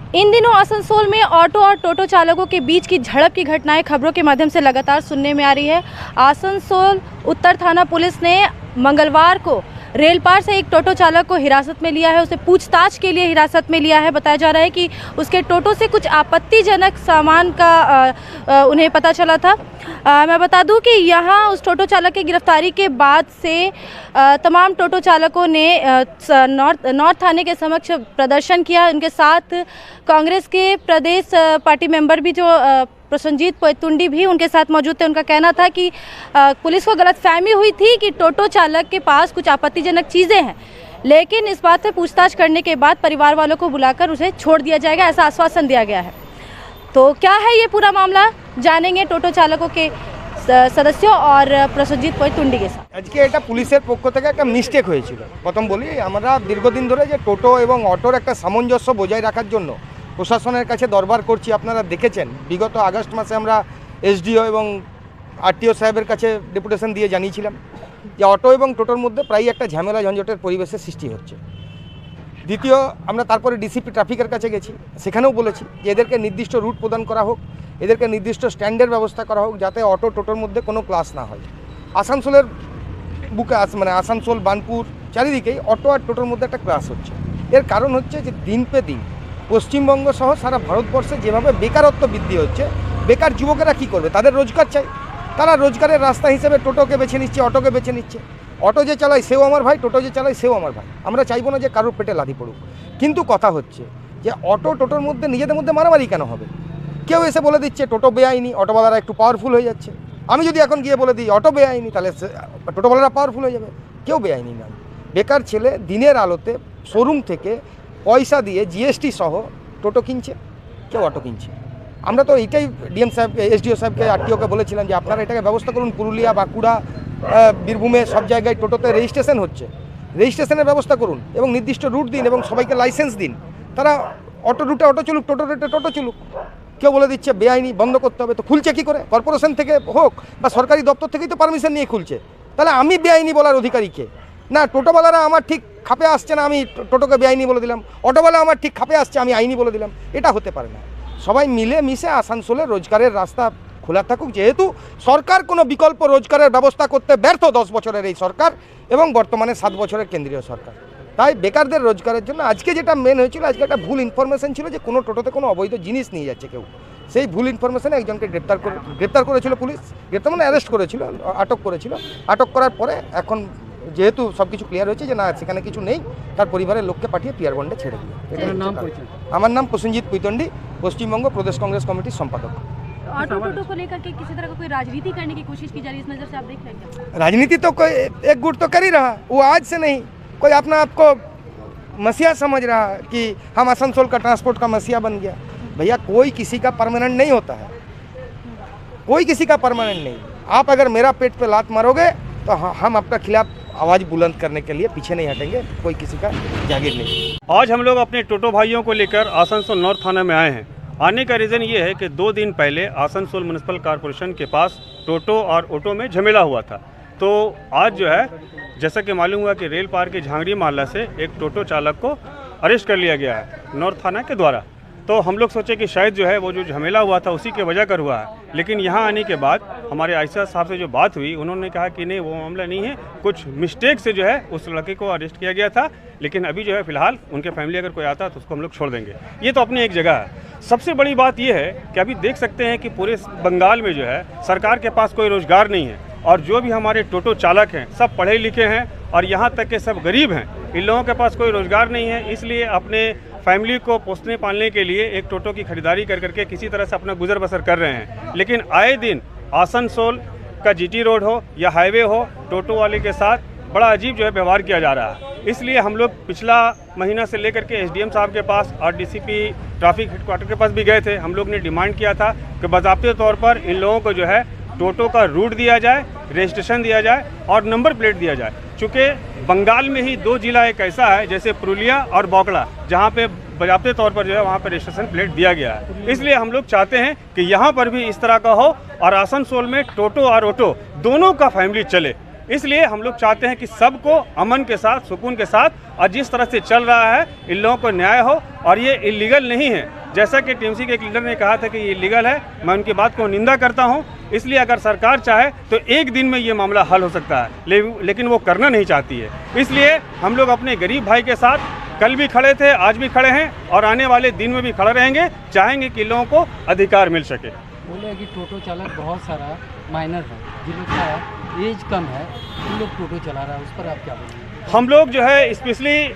इन दिनों आसनसोल में ऑटो और टोटो चालकों के बीच की झड़प की घटनाएं खबरों के माध्यम से लगातार सुनने में आ रही है। आसनसोल उत्तर थाना पुलिस ने मंगलवार को रेलपार से एक टोटो चालक को हिरासत में लिया है। उसे पूछताछ के लिए हिरासत में लिया है। बताया जा रहा है कि उसके टोटो से कुछ आपत्तिजनक सामान का उन्हें पता चला था। मैं बता दूं कि यहाँ उस टोटो चालक की गिरफ्तारी के बाद से तमाम टोटो चालकों ने नॉर्थ थाने के समक्ष प्रदर्शन किया। उनके साथ कांग्रेस के प्रदेश पार्टी मेंबर भी जो प्रसन्नजीत पोयतुंडी भी उनके साथ मौजूद थे। उनका कहना था कि पुलिस को गलतफहमी हुई थी कि टोटो चालक के पास कुछ आपत्तिजनक चीज़ें हैं, लेकिन इस बात पे पूछताछ करने के बाद परिवार वालों को बुलाकर उसे छोड़ दिया जाएगा, ऐसा आश्वासन दिया गया है। तो क्या है ये पूरा मामला, जानेंगे टोटो चालकों के सदस्यों और प्रसन्नजीत पोयतुंडी के साथ। আজকে এটা পুলিশের পক্ষ থেকে একটা মিস্টেক হয়েছিল। প্রথম বলি, আমরা দীর্ঘদিন ধরে যে টোটো এবং অটোর একটা সামঞ্জস্য বজায় রাখার জন্য প্রশাসনের কাছে দরবার করছি। আপনারা দেখেছেন বিগত আগস্ট মাসে আমরা এসডিও এবং আরটিও সাহেবের কাছে ডেপুটেশন দিয়ে জানিয়েছিলাম যে অটো এবং টোটোর মধ্যে প্রায় একটা ঝামেলা ঝঞ্ঝটের পরিবেশের সৃষ্টি হচ্ছে। দ্বিতীয়, আমরা তারপরে ডিসিপি ট্রাফিকের কাছে গেছি, সেখানেও বলেছি যে এদেরকে নির্দিষ্ট রুট প্রদান করা হোক, এদেরকে নির্দিষ্ট স্ট্যান্ডের ব্যবস্থা করা হোক, যাতে অটো টোটোর মধ্যে কোনো ক্লাস না হয়। আসানসোলের বুকে মানে আসানসোল বানপুর চারিদিকেই অটো আর টোটোর মধ্যে একটা ক্লাস হচ্ছে। এর কারণ হচ্ছে যে দিন পে দিন পশ্চিমবঙ্গ সহ সারা ভারতবর্ষে যেভাবে বেকারত্ব বৃদ্ধি হচ্ছে, বেকার যুবকেরা কী করবে? তাদের রোজগার চাই। তারা রোজগারের রাস্তা হিসেবে টোটোকে বেছে নিচ্ছে, অটোকে বেছে নিচ্ছে। অটো যে চালায় সেও আমার ভাই, টোটো যে চালায় সেও আমার ভাই। আমরা চাইবো না যে কারোর পেটে লাথি পড়ুক, কিন্তু কথা হচ্ছে যে অটো টোটোর মধ্যে নিজেদের মধ্যে মারামারি কেন হবে? কেউ এসে বলে দিচ্ছে টোটো বেআইনি, অটোওয়ালারা একটু পাওয়ারফুল হয়ে যাচ্ছে। আমি যদি এখন গিয়ে বলে দিই অটো বেআইনি, তাহলে টোটোওয়ালারা পাওয়ারফুল হয়ে যাবে। কেউ বেআইনি নয়। বেকার ছেলে দিনের আলোতে শোরুম থেকে পয়সা দিয়ে জিএসটি সহ টোটো কিনছে, কেউ অটো কিনছে। আমরা তো এইটাই ডিএম সাহেবকে, এসডিও সাহেবকে, আরটিওকে বলেছিলাম যে আপনারা এটাকে ব্যবস্থা করুন। পুরুলিয়া, বাঁকুড়া, বীরভূমে সব জায়গায় টোটোতে রেজিস্ট্রেশন হচ্ছে, রেজিস্ট্রেশনের ব্যবস্থা করুন এবং নির্দিষ্ট রুট দিন এবং সবাইকে লাইসেন্স দিন। তারা অটো রুটে অটো চলুক, টোটো রুটে টোটো চলুক। কেউ বলে দিচ্ছে বেআইনি, বন্ধ করতে হবে। তো খুলছে কী করে? কর্পোরেশন থেকে হোক বা সরকারি দপ্তর থেকেই তো পারমিশন নিয়ে খুলছে। তাহলে আমি বেআইনি বলার অধিকারীকে? না, টোটোওয়ালারা আমার ঠিক খাপে আসছে না, আমি টোটোকে বেআইনি বলে দিলাম। অটোওয়ালা আমার ঠিক খাপে আসছে, আমি আইনি বলে দিলাম। এটা হতে পারে না। সবাই মিলে মিশে আসানসোলে রোজগারের রাস্তা খোলা থাকুক। যেহেতু সরকার কোনো বিকল্প রোজগারের ব্যবস্থা করতে ব্যর্থ 10 বছরের এই সরকার এবং বর্তমানে 7 বছরের কেন্দ্রীয় সরকার, তাই বেকারদের রোজগারের জন্য আজকে যেটা মেন হয়েছিল, আজকে একটা ভুল ইনফরমেশন ছিল যে কোনো টোটোতে কোনো অবৈধ জিনিস নিয়ে যাচ্ছে কেউ। সেই ভুল ইনফরমেশনে একজনকে গ্রেপ্তার করেছিল পুলিশ। গ্রেপ্তার মানে অ্যারেস্ট করেছিল, আটক করেছিল। আটক করার পরে এখন যেহেতু সব কিছু ক্লিয়ার হয়েছে যে না সেখানে কিছু নেই, তার পরিবারের লোককে পাঠিয়ে পিয়ার বন্ডে ছেড়ে দিল। আমার নাম প্রসেনজিৎ পুইতন্ডি, পশ্চিমবঙ্গ প্রদেশ कांग्रेस कमेटी संपादक। ऑटो टोटो को लेकर के किसी तरह का कोई राजनीति करने की कोशिश की जा रही है, इस नज़र से आप देख रहे हैं? राजनीति तो कोई एक गुट तो कर ही रहा, वो आज से नहीं। कोई अपना आपको मसीहा समझ रहा कि हम आसनसोल का ट्रांसपोर्ट का मसीहा बन गया। भैया, कोई किसी का परमानेंट नहीं होता है, कोई किसी का परमानेंट नहीं। आप अगर मेरा पेट पे लात मारोगे तो हम आपका खिलाफ आवाज़ बुलंद करने के लिए पीछे नहीं हटेंगे। कोई किसी का जागीर नहीं। आज हम लोग अपने टोटो भाइयों को लेकर आसनसोल नॉर्थ थाना में आए हैं। आने का रीज़न ये है कि 2 दिन पहले आसनसोल म्युनिसिपल कॉरपोरेशन के पास टोटो और ऑटो में झमेला हुआ था। तो आज जो है, जैसा कि मालूम हुआ कि रेल पार के झांगड़ी मोहल्ला से एक टोटो चालक को अरेस्ट कर लिया गया है नॉर्थ थाना के द्वारा। तो हम लोग सोचे कि शायद जो है वो जो झमेला हुआ था उसी के वजह कर हुआ है, लेकिन यहाँ आने के बाद हमारे आईसा साहब से जो बात हुई, उन्होंने कहा कि नहीं, वो मामला नहीं है, कुछ मिस्टेक से जो है उस लड़के को अरेस्ट किया गया था। लेकिन अभी जो है फ़िलहाल उनके फैमिली अगर कोई आता है तो उसको हम लोग छोड़ देंगे। ये तो अपनी एक जगह है। सबसे बड़ी बात ये है कि अभी देख सकते हैं कि पूरे बंगाल में जो है सरकार के पास कोई रोज़गार नहीं है, और जो भी हमारे टोटो चालक हैं सब पढ़े लिखे हैं और यहाँ तक के सब गरीब हैं। इन लोगों के पास कोई रोज़गार नहीं है, इसलिए अपने फैमिली को पोसने पालने के लिए एक टोटो की खरीदारी कर करके किसी तरह से अपना गुजर बसर कर रहे हैं। लेकिन आए दिन आसनसोल का जीटी रोड हो या हाईवे हो, टोटो वाले के साथ बड़ा अजीब जो है व्यवहार किया जा रहा है। इसलिए हम लोग पिछला महीना से लेकर के एसडीएम साहब के पास और डीसीपी ट्रैफिक हेडक्वार्टर के पास भी गए थे। हम लोग ने डिमांड किया था कि बाज़ाब्ते तौर पर इन लोगों को जो है टोटो का रूट दिया जाए, रजिस्ट्रेशन दिया जाए और नंबर प्लेट दिया जाए। चूँकि बंगाल में ही 2 जिला एक ऐसा है जैसे पुरुलिया और बांकुड़ा, जहाँ पे बाज़ाब्ते तौर पर जो है वहाँ पर रजिस्ट्रेशन प्लेट दिया गया है। इसलिए हम लोग चाहते हैं कि यहाँ पर भी इस तरह का हो और आसनसोल में टोटो और ऑटो दोनों का फैमिली चले। इसलिए हम लोग चाहते हैं कि सबको अमन के साथ, सुकून के साथ, और जिस तरह से चल रहा है इन लोगों को न्याय हो। और ये इलीगल नहीं है, जैसा कि टीएमसी के एक लीडर ने कहा था कि ये लीगल है, मैं उनकी बात को निंदा करता हूँ। इसलिए अगर सरकार चाहे तो एक दिन में ये मामला हल हो सकता है, लेकिन वो करना नहीं चाहती है। इसलिए हम लोग अपने गरीब भाई के साथ कल भी खड़े थे, आज भी खड़े हैं और आने वाले दिन में भी खड़े रहेंगे। चाहेंगे कि लोगों को अधिकार मिल सके। बोले कि टोटो चालक बहुत सारा माइनर है, जिनका एज कम है, उन लोग टोटो चला रहा है, उस पर आप क्या बोलेंगे? हम लोग जो है स्पेशली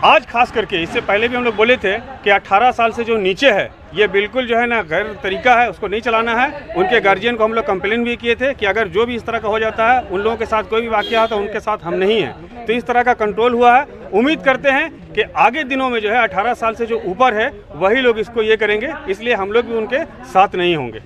आज खास करके, इससे पहले भी हम लोग बोले थे कि 18 साल से जो नीचे है ये बिल्कुल जो है ना गैर तरीका है, उसको नहीं चलाना है। उनके गार्जियन को हम लोग कंप्लेन भी किए थे कि अगर जो भी इस तरह का हो जाता है, उन लोगों के साथ कोई भी वाकया आता है, उनके साथ हम नहीं हैं। तो इस तरह का कंट्रोल हुआ है। उम्मीद करते हैं कि आगे दिनों में जो है 18 साल से जो ऊपर है वही लोग इसको ये करेंगे, इसलिए हम लोग भी उनके साथ नहीं होंगे।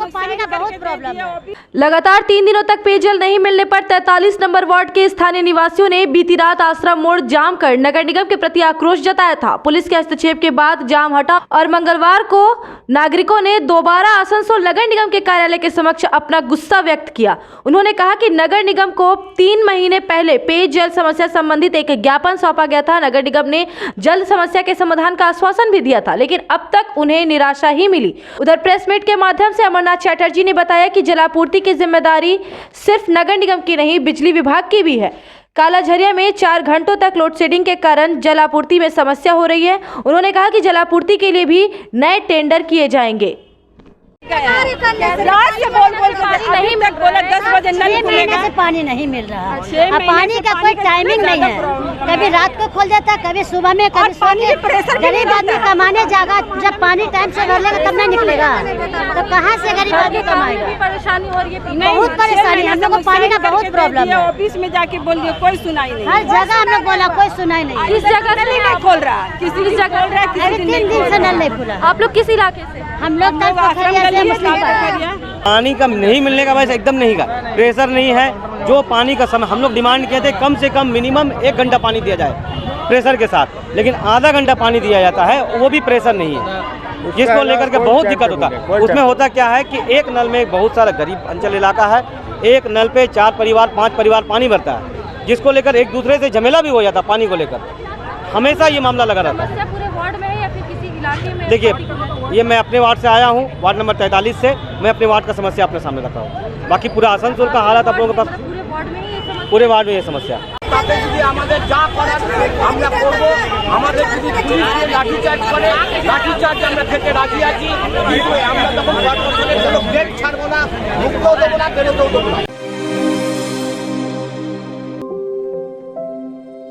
पानी का बहुत प्रॉब्लम है। लगातार 3 दिनों तक पेयजल नहीं मिलने पर 43 नंबर वार्ड के स्थानीय निवासियों ने बीती रात आश्रम मोड़ जाम कर नगर निगम के प्रति आक्रोश जताया था। पुलिस के हस्तक्षेप के बाद जाम हटा और मंगलवार को नागरिकों ने दोबारा आसनसोल नगर निगम के कार्यालय के समक्ष अपना गुस्सा व्यक्त किया। उन्होंने कहा कि नगर निगम को 3 महीने पहले पेयजल समस्या संबंधित एक ज्ञापन सौंपा गया था। नगर निगम ने जल्द समस्या के समाधान का आश्वासन भी दिया था, लेकिन अब तक उन्हें निराशा ही मिली। उधर प्रेस मीट के माध्यम से अमरनाथ चटर्जी ने बताया कि जलापूर्ति की जिम्मेदारी सिर्फ नगर निगम की नहीं, बिजली विभाग की भी है। कालाझरिया में 4 घंटों तक लोड शेडिंग के कारण जलापूर्ति में समस्या हो रही है। उन्होंने कहा कि जलापूर्ति के लिए भी नए टेंडर किए जाएंगे। रात से बोल नहीं मिल बोला 10 बजे नल खुलेगा से पानी नहीं मिल रहा। अब पानी का कोई टाइमिंग नहीं है, कभी रात को खोल जाता, कभी सुबह में, कभी पानी गरीब आदमी कमाने जाएगा, जब पानी टाइम से भर लेगा तब ना निकलेगा, तो कहाँ से गरीब आदमी कमाएगा? परेशानी हो रही है, बहुत परेशानी, हम लोग को पानी का बहुत प्रॉब्लम है। ऑफिस में जाके बोल दिया, कोई सुनाई नहीं। हर जगह हम लोग बोला, कोई सुनाई नहीं। किस जगह से नहीं खोल रहा, किसी जगह खोल रहा है, अरे 3 दिन से नल नहीं खुला। आप लोग किस इलाके से? हम लोग पानी का नहीं मिलने का वैसे एकदम नहीं का प्रेशर नहीं है। जो पानी का समय हम लोग डिमांड किए थे, कम से कम मिनिमम 1 घंटा पानी दिया जाए प्रेशर के साथ, लेकिन आधा घंटा पानी दिया जाता है, वो भी प्रेशर नहीं है, जिसको लेकर के बहुत दिक्कत होता है। उसमें होता क्या है कि एक नल में बहुत सारा गरीब अंचल इलाका है, एक नल पे 4 परिवार 5 परिवार पानी भरता है, जिसको लेकर एक दूसरे से झमेला भी हो जाता है। पानी को लेकर हमेशा ये मामला लगा रहता है। पूरे वार्ड में है या फिर किसी इलाके में? देखिए, ये मैं अपने वार्ड से आया हूँ, वार्ड नंबर 43 से। मैं अपने वार्ड का समस्या अपने सामने रखा हूँ। बाकी पूरा आसनसोल का हालत आप लोगों के पास पूरे वार्ड में ये समस्या।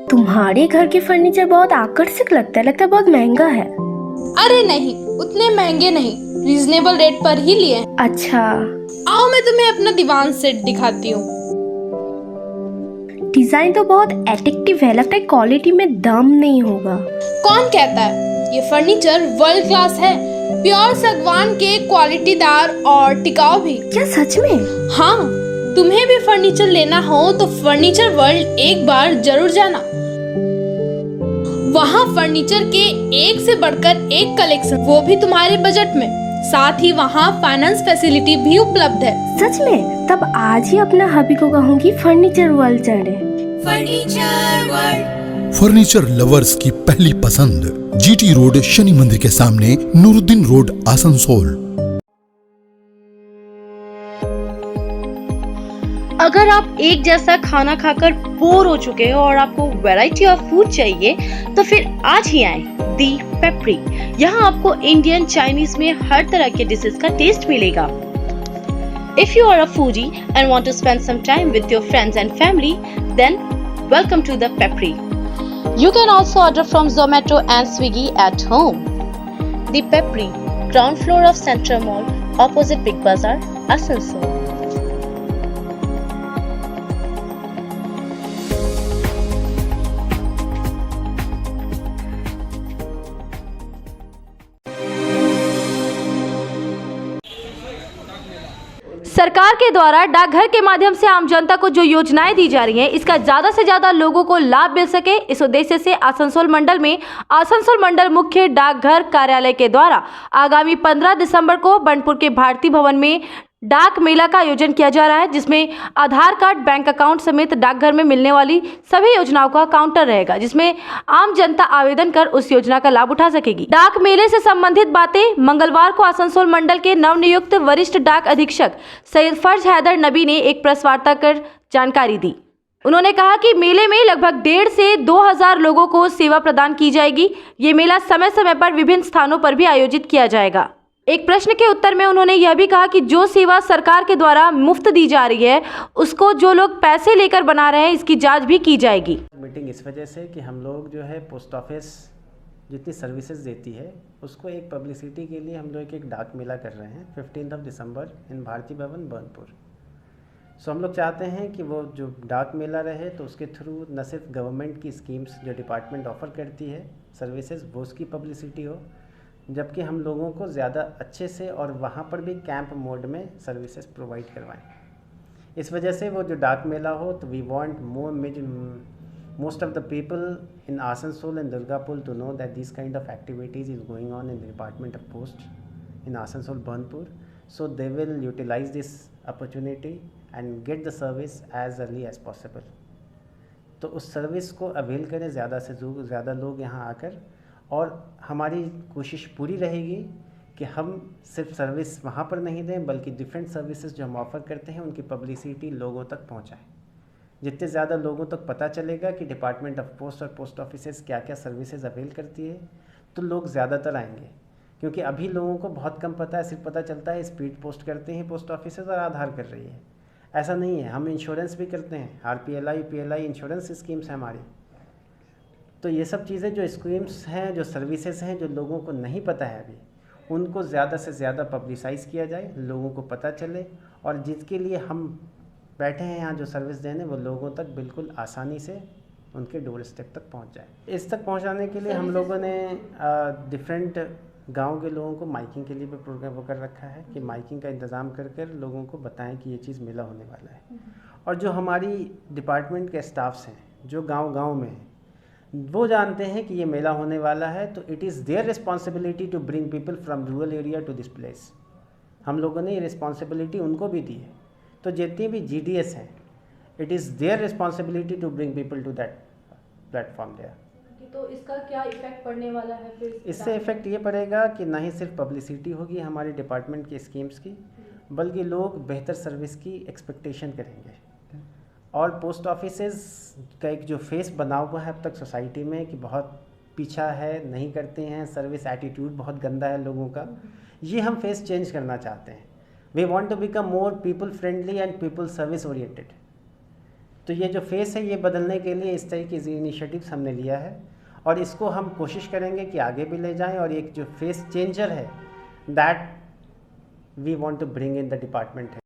तुम्हारे घर के फर्नीचर बहुत आकर्षक लगता है बहुत महंगा है। अरे नहीं, उतने महंगे नहीं, रीजनेबल रेट पर ही लिए। अच्छा, आओ मैं तुम्हें अपना दीवान सेट दिखाती हूँ। डिजाइन तो बहुत एट्रैक्टिव है, लगता है क्वालिटी में दम नहीं होगा। कौन कहता है? ये फर्नीचर वर्ल्ड क्लास है, प्योर सागवान के, क्वालिटीदार और टिकाऊ भी। क्या सच में? हाँ, तुम्हें भी फर्नीचर लेना हो तो फर्नीचर वर्ल्ड एक बार जरूर जाना। वहाँ फर्नीचर के एक से बढ़कर एक कलेक्शन, वो भी तुम्हारे बजट में। साथ ही वहाँ फाइनेंस फैसिलिटी भी उपलब्ध है। सच में? तब आज ही अपना हबी को कहूँगी फर्नीचर वर्ल्ड चढ़े। फर्नीचर लवर्स की पहली पसंद, जीटी रोड, शनि मंदिर के सामने, नूरुद्दीन रोड, आसनसोल। अगर आप एक जैसा खाना खाकर बोर हो चुके हो और आपको वैरायटी ऑफ फूड चाहिए तो फिर आज ही आए दी पेपरी। यहाँ आपको इंडियन, चाइनीज में हर तरह के डिशेस का टेस्ट मिलेगा। If you are a foodie and want to spend some time with your friends and family, then welcome to the Peppery. You can also order from Zomato and Swiggy at home. The Pepri, ground floor of Central Mall, opposite Big Bazaar, Asansol. सरकार के द्वारा डाकघर के माध्यम से आम जनता को जो योजनाएं दी जा रही हैं, इसका ज्यादा से ज्यादा लोगों को लाभ मिल सके, इस उद्देश्य से आसनसोल मंडल में आसनसोल मंडल मुख्य डाकघर कार्यालय के द्वारा आगामी 15 दिसंबर को बनपुर के भारती भवन में डाक मेला का आयोजन किया जा रहा है, जिसमें आधार कार्ड, बैंक अकाउंट समेत डाकघर में मिलने वाली सभी योजनाओं का काउंटर रहेगा, जिसमें आम जनता आवेदन कर उस योजना का लाभ उठा सकेगी। डाक मेले से संबंधित बातें मंगलवार को आसनसोल मंडल के नवनियुक्त वरिष्ठ डाक अधीक्षक सरफराज हैदर नबी ने एक प्रेस वार्ता कर जानकारी दी। उन्होंने कहा कि मेले में लगभग 1,500 से 2,000 लोगों को सेवा प्रदान की जाएगी। ये मेला समय समय पर विभिन्न स्थानों पर भी आयोजित किया जाएगा। एक प्रश्न के उत्तर में उन्होंने यह भी कहा कि जो सेवा सरकार के द्वारा मुफ्त दी जा रही है, उसको जो लोग पैसे लेकर बना रहे हैं, इसकी जांच भी की जाएगी। मीटिंग इस वजह से कि हम लोग जो है पोस्ट ऑफिस जितनी सर्विसेज देती है उसको एक पब्लिसिटी के लिए हम लोग एक डाक मेला कर रहे हैं 15 दिसंबर इन भारती भवन बर्नपुर। सो हम लोग चाहते हैं कि वो जो डाक मेला रहे तो उसके थ्रू न सिर्फ गवर्नमेंट की स्कीम्स जो डिपार्टमेंट ऑफ़र करती है सर्विसेज वो उसकी पब्लिसिटी हो, जबकि हम लोगों को ज़्यादा अच्छे से और वहाँ पर भी कैंप मोड में सर्विसेज प्रोवाइड करवाएं। इस वजह से वो जो डाक मेला हो तो we want most of the people in Asansol and Durgapur to know that this kind of activities is going on in the department of post in Asansol Burnpur, so they will utilize this opportunity and get the service as early as possible. तो उस service को avail करें ज़्यादा से ज़्यादा लोग यहाँ आकर, और हमारी कोशिश पूरी रहेगी कि हम सिर्फ सर्विस वहाँ पर नहीं दें बल्कि डिफरेंट सर्विसेज जो हम ऑफ़र करते हैं उनकी पब्लिसिटी लोगों तक पहुँचाएं। जितने ज़्यादा लोगों तक पता चलेगा कि डिपार्टमेंट ऑफ पोस्ट और पोस्ट ऑफिसेज क्या क्या सर्विसेज अवेल करती है तो लोग ज़्यादातर आएंगे, क्योंकि अभी लोगों को बहुत कम पता है। सिर्फ पता चलता है स्पीड पोस्ट करते हैं पोस्ट ऑफिसेज और आधार कर रही है, ऐसा नहीं है। हम इंश्योरेंस भी करते हैं, RPLI PLI इंश्योरेंस स्कीम्स हैं हमारी। तो ये सब चीज़ें जो स्कीम्स हैं, जो सर्विसेज हैं, जो लोगों को नहीं पता है अभी, उनको ज़्यादा से ज़्यादा पब्लिसाइज़ किया जाए, लोगों को पता चले, और जिसके लिए हम बैठे हैं यहाँ जो सर्विस देने वो लोगों तक बिल्कुल आसानी से उनके डोर स्टेप तक पहुँच जाए। इस तक पहुँचाने के लिए हम लोगों ने डिफरेंट गांव के लोगों को माइकिंग के लिए भी प्रोग्राम वो कर रखा है कि माइकिंग का इंतज़ाम कर कर लोगों को बताएं कि ये चीज़ मेला होने वाला है। और जो हमारी डिपार्टमेंट के स्टाफ्स हैं जो गांव-गांव में हैं वो जानते हैं कि ये मेला होने वाला है, तो it is their responsibility to bring people from rural area to this place. हम लोगों ने ये रिस्पॉन्सिबिलिटी उनको भी दी है। तो जितनी भी GDS हैं it is their responsibility to bring people to that platform there. तो इसका क्या इफेक्ट पड़ने वाला है फिर? इससे इफ़ेक्ट ये पड़ेगा कि ना ही सिर्फ पब्लिसिटी होगी हमारे डिपार्टमेंट की स्कीम्स की, बल्कि लोग बेहतर सर्विस की एक्सपेक्टेशन करेंगे। और पोस्ट ऑफिसेज का एक जो फेस बना हुआ है अब तक सोसाइटी में कि बहुत पीछा है, नहीं करते हैं, सर्विस एटीट्यूड बहुत गंदा है लोगों का, ये हम फेस चेंज करना चाहते हैं। We want to become more people friendly and people service oriented. तो ये जो फेस है ये बदलने के लिए इस तरह की इनिशिएटिव्स हमने लिया है, और इसको हम कोशिश करेंगे कि आगे भी ले जाएं, और एक जो फेस चेंजर है that we want to bring in the department है।